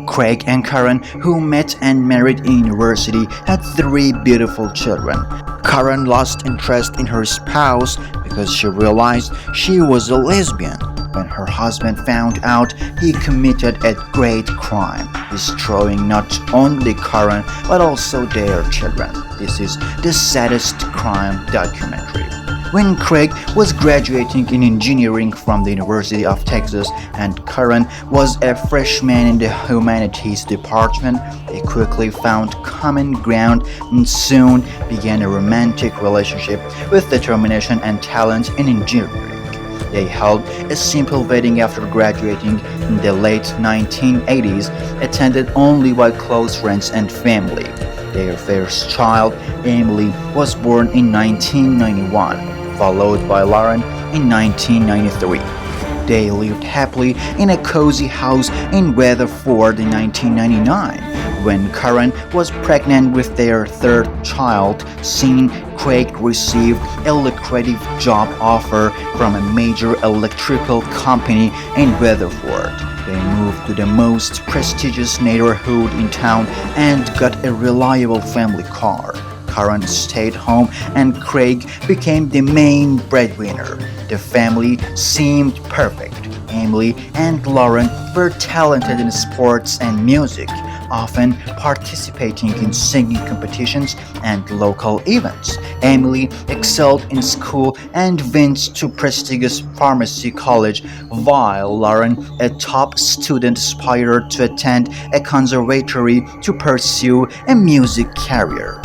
Craig and Karen, who met and married in university, had three beautiful children. Karen lost interest in her spouse because she realized she was a lesbian. When her husband found out, he committed a great crime, destroying not only Karen but also their children. This is the Saddest Crime documentary. When Craig was graduating in engineering from the University of Texas and Karen was a freshman in the humanities department, they quickly found common ground and soon began a romantic relationship with determination and talent in engineering. They held a simple wedding after graduating in the late 1980s, attended only by close friends and family. Their first child, Emily, was born in 1991, followed by Lauren in 1993. They lived happily in a cozy house in Weatherford in 1999. When Karen was pregnant with their third child, Craig received a lucrative job offer from a major electrical company in Weatherford. They moved to the most prestigious neighborhood in town and got a reliable family car. Karen stayed home and Craig became the main breadwinner. The family seemed perfect. Emily and Lauren were talented in sports and music, often participating in singing competitions and local events. Emily excelled in school and went to prestigious pharmacy college, while Lauren, a top student, aspired to attend a conservatory to pursue a music career.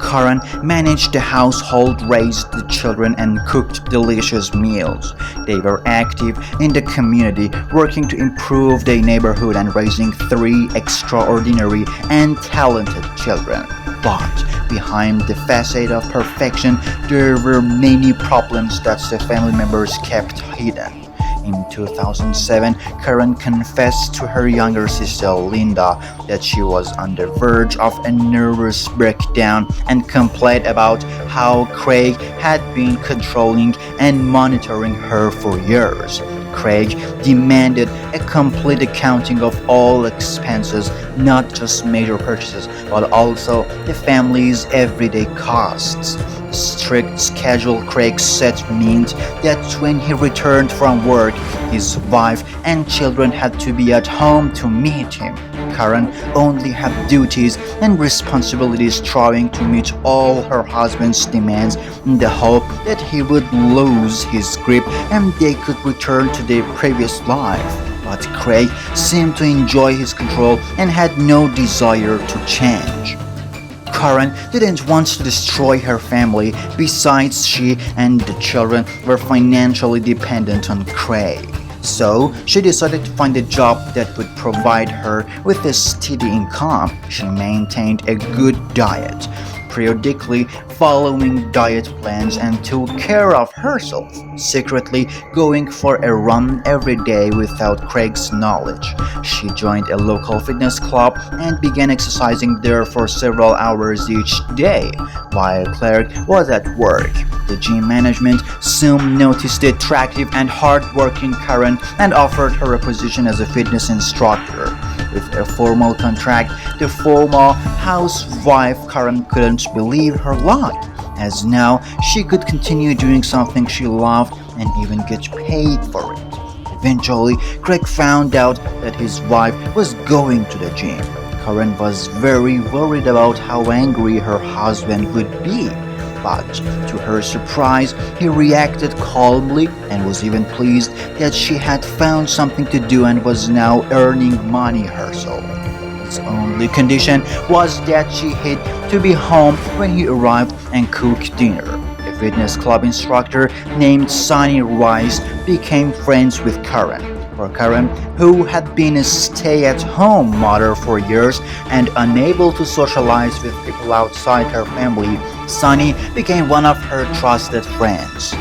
Karen managed the household, raised the children, and cooked delicious meals. They were active in the community, working to improve their neighborhood and raising three extraordinary and talented children. But behind the facade of perfection, there were many problems that the family members kept hidden. In 2007, Karen confessed to her younger sister Linda that she was on the verge of a nervous breakdown and complained about how Craig had been controlling and monitoring her for years. Craig demanded a complete accounting of all expenses, not just major purchases, but also the family's everyday costs. The strict schedule Craig set meant that when he returned from work, his wife and children had to be at home to meet him. Karen only had duties and responsibilities, trying to meet all her husband's demands in the hope that he would lose his grip and they could return to their previous life. But Craig seemed to enjoy his control and had no desire to change. Karen didn't want to destroy her family. Besides, she and the children were financially dependent on Craig. So, she decided to find a job that would provide her with a steady income. She maintained a good diet, periodically following diet plans, and took care of herself, secretly going for a run every day without Craig's knowledge. She joined a local fitness club and began exercising there for several hours each day, while Craig was at work. The gym management soon noticed the attractive and hard-working Karen and offered her a position as a fitness instructor. With a formal contract, the former housewife Karen couldn't believe her luck, as now she could continue doing something she loved and even get paid for it. Eventually, Craig found out that his wife was going to the gym. Karen was very worried about how angry her husband would be. But to her surprise, he reacted calmly and was even pleased that she had found something to do and was now earning money herself. His only condition was that she had to be home when he arrived and cook dinner. A fitness club instructor named Sunny Rice became friends with Karen. For Karen, who had been a stay-at-home mother for years and unable to socialize with people outside her family, Sunny became one of her trusted friends.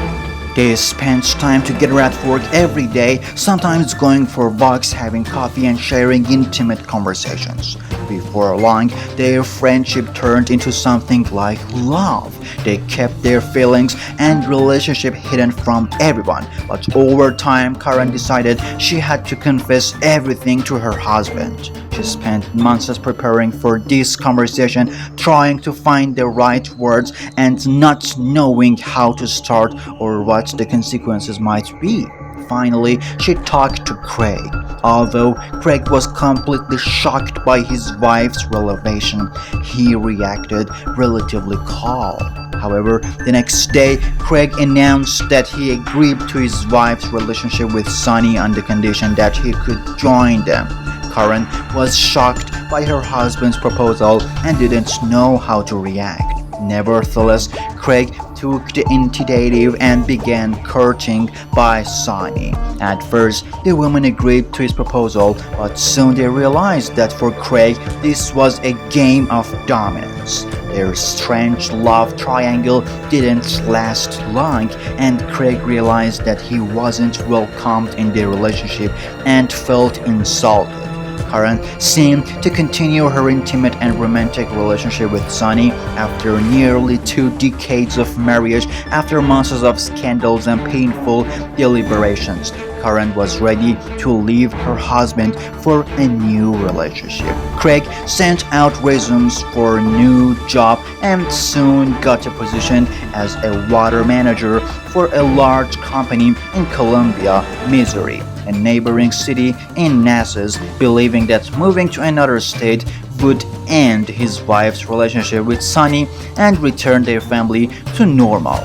They spent time together at work every day, sometimes going for walks, having coffee, and sharing intimate conversations. Before long, their friendship turned into something like love. They kept their feelings and relationship hidden from everyone, but over time, Karen decided she had to confess everything to her husband. She spent months preparing for this conversation, trying to find the right words and not knowing how to start or what the consequences might be. Finally, she talked to Craig. Although Craig was completely shocked by his wife's revelation, he reacted relatively calm. However, the next day, Craig announced that he agreed to his wife's relationship with Sonny on the condition that he could join them. Karen was shocked by her husband's proposal and didn't know how to react. Nevertheless, Craig took the initiative and began courting by Sonny. At first, the woman agreed to his proposal, but soon they realized that for Craig, this was a game of dominance. Their strange love triangle didn't last long, and Craig realized that he wasn't welcomed in their relationship and felt insulted. Karen seemed to continue her intimate and romantic relationship with Sonny after nearly 2 decades of marriage. After months of scandals and painful deliberations, Karen was ready to leave her husband for a new relationship. Craig sent out resumes for a new job and soon got a position as a water manager for a large company in Columbia, Missouri, a neighboring city in Nassau, believing that moving to another state would end his wife's relationship with Sonny and return their family to normal.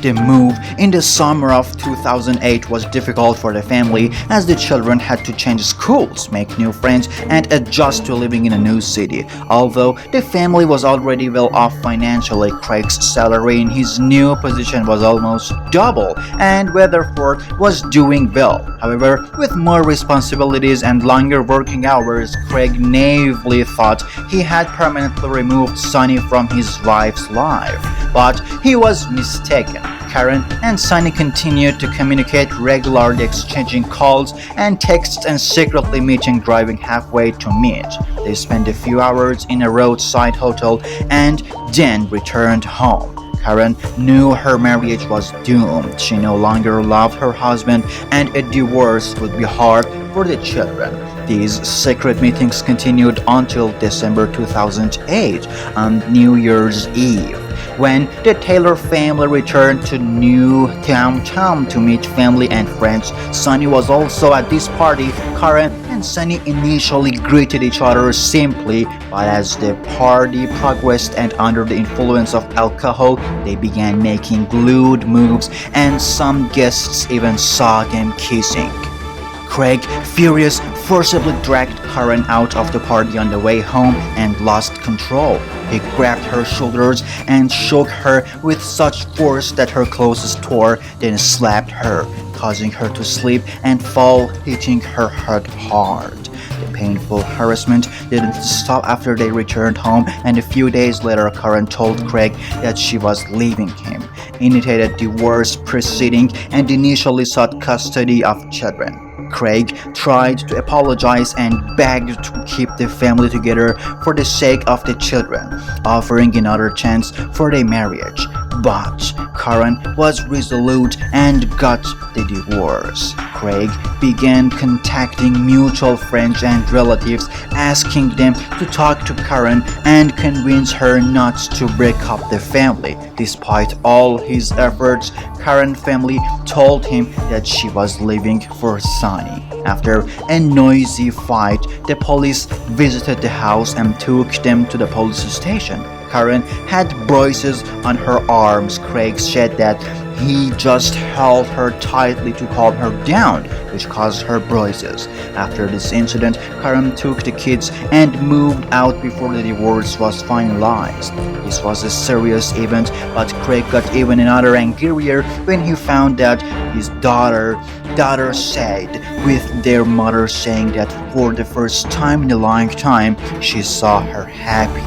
The move in the summer of 2008 was difficult for the family as the children had to change schools, make new friends, and adjust to living in a new city. Although the family was already well off financially, Craig's salary in his new position was almost double, and Weatherford was doing well. However, with more responsibilities and longer working hours, Craig naively thought he had permanently removed Sonny from his wife's life. But he was mistaken. Karen and Sonny continued to communicate regularly, exchanging calls and texts and secretly meeting, driving halfway to meet. They spent a few hours in a roadside hotel and then returned home. Karen knew her marriage was doomed. She no longer loved her husband and a divorce would be hard for the children. These secret meetings continued until December 2008 on New Year's Eve, when the Taylor family returned to New Downtown to meet family and friends. Sonny was also at this party. Karen and Sonny initially greeted each other simply, but as the party progressed and under the influence of alcohol, they began making lewd moves and some guests even saw them kissing. Craig, furious, forcibly dragged Karen out of the party on the way home and lost control. He grabbed her shoulders and shook her with such force that her clothes tore, then slapped her, causing her to slip and fall, hitting her head hard. The painful harassment didn't stop after they returned home, and a few days later Karen told Craig that she was leaving him, initiated divorce proceeding, and initially sought custody of children. Craig tried to apologize and begged to keep the family together for the sake of the children, offering another chance for their marriage. But Karen was resolute and got the divorce. Craig began contacting mutual friends and relatives, asking them to talk to Karen and convince her not to break up the family. Despite all his efforts, Karen's family told him that she was leaving for Sonny. After a noisy fight, the police visited the house and took them to the police station. Karen had bruises on her arms. Craig said that he just held her tightly to calm her down, which caused her bruises. After this incident, Karen took the kids and moved out before the divorce was finalized. This was a serious event, but Craig got even another angrier when he found out his daughter said, with their mother saying that for the first time in a long time, she saw her happy.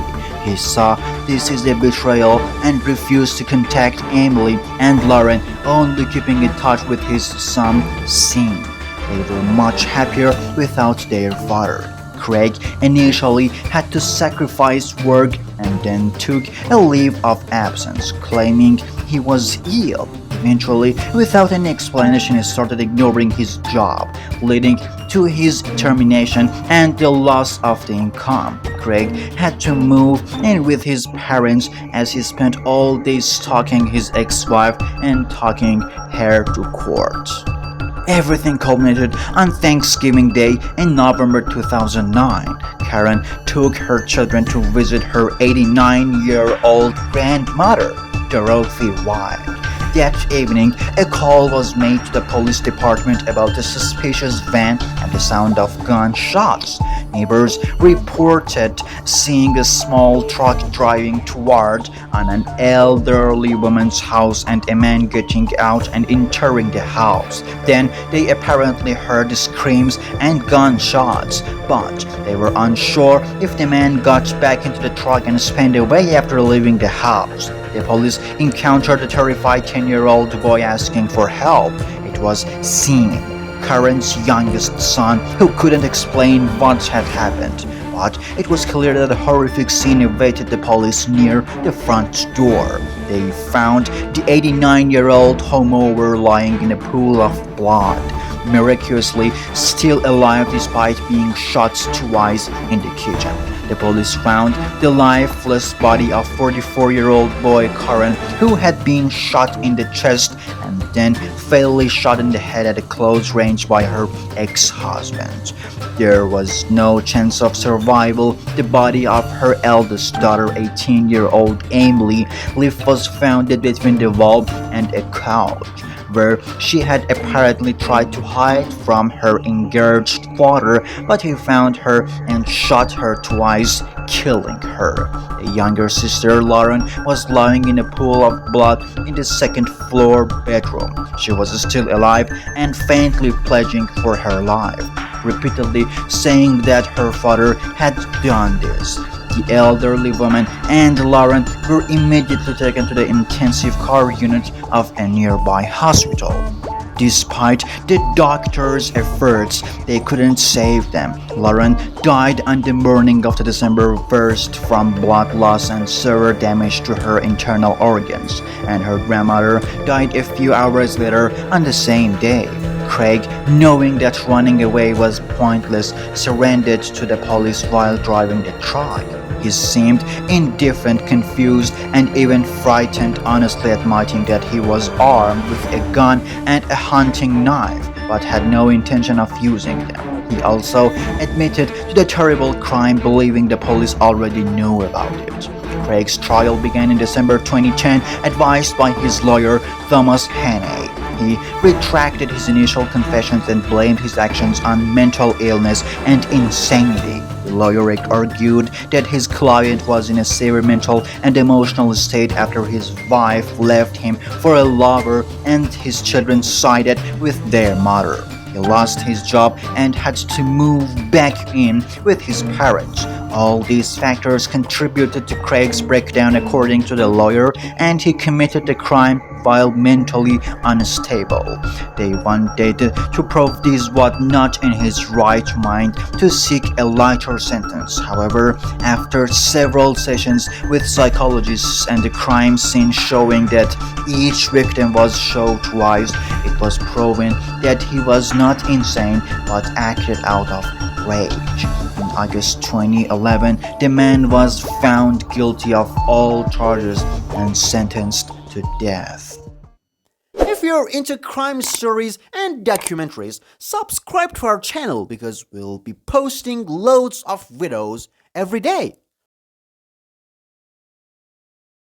He saw this is a betrayal and refused to contact Emily and Lauren, only keeping in touch with his son, Sean. They were much happier without their father. Craig initially had to sacrifice work and then took a leave of absence, claiming he was ill. Eventually, without any explanation, he started ignoring his job, leading to his termination and the loss of the income. Craig had to move in with his parents as he spent all day stalking his ex-wife and taking her to court. Everything culminated on Thanksgiving Day in November 2009. Karen took her children to visit her 89-year-old grandmother, Dorothy White. That evening, a call was made to the police department about a suspicious van and the sound of gunshots. Neighbors reported seeing a small truck driving toward an elderly woman's house and a man getting out and entering the house. Then they apparently heard screams and gunshots, but they were unsure if the man got back into the truck and sped away after leaving the house. The police encountered a terrified 10-year-old boy asking for help. It was Sean, Karen's youngest son, who couldn't explain what had happened. But it was clear that a horrific scene awaited the police near the front door. They found the 89-year-old homeowner lying in a pool of blood, miraculously still alive despite being shot twice in the kitchen. The police found the lifeless body of 44-year-old boy Karen, who had been shot in the chest and then fatally shot in the head at a close range by her ex-husband. There was no chance of survival. The body of her eldest daughter, 18-year-old Emily, was found between the wall and a couch, where she had apparently tried to hide from her engaged father, but he found her and shot her twice, killing her. A younger sister, Lauren, was lying in a pool of blood in the second-floor bedroom. She was still alive and faintly pledging for her life, repeatedly saying that her father had done this. The elderly woman and Lauren were immediately taken to the intensive care unit of a nearby hospital. Despite the doctors' efforts, they couldn't save them. Lauren died on the morning of December 1st from blood loss and severe damage to her internal organs, and her grandmother died a few hours later on the same day. Craig, knowing that running away was pointless, surrendered to the police while driving the truck. He seemed indifferent, confused, and even frightened, honestly admitting that he was armed with a gun and a hunting knife, but had no intention of using them. He also admitted to the terrible crime, believing the police already knew about it. Craig's trial began in December 2010, advised by his lawyer, Thomas Haney. He retracted his initial confessions and blamed his actions on mental illness and insanity. The lawyer argued that his client was in a severe mental and emotional state after his wife left him for a lover and his children sided with their mother. He lost his job and had to move back in with his parents. All these factors contributed to Craig's breakdown, according to the lawyer, and he committed the crime while mentally unstable. They wanted to prove this was not in his right mind to seek a lighter sentence. However, after several sessions with psychologists and the crime scene showing that each victim was shot twice, it was proven that he was not insane but acted out of rage. In August 2011, the man was found guilty of all charges and sentenced to death. If you're into crime stories and documentaries, subscribe to our channel because we'll be posting loads of videos every day.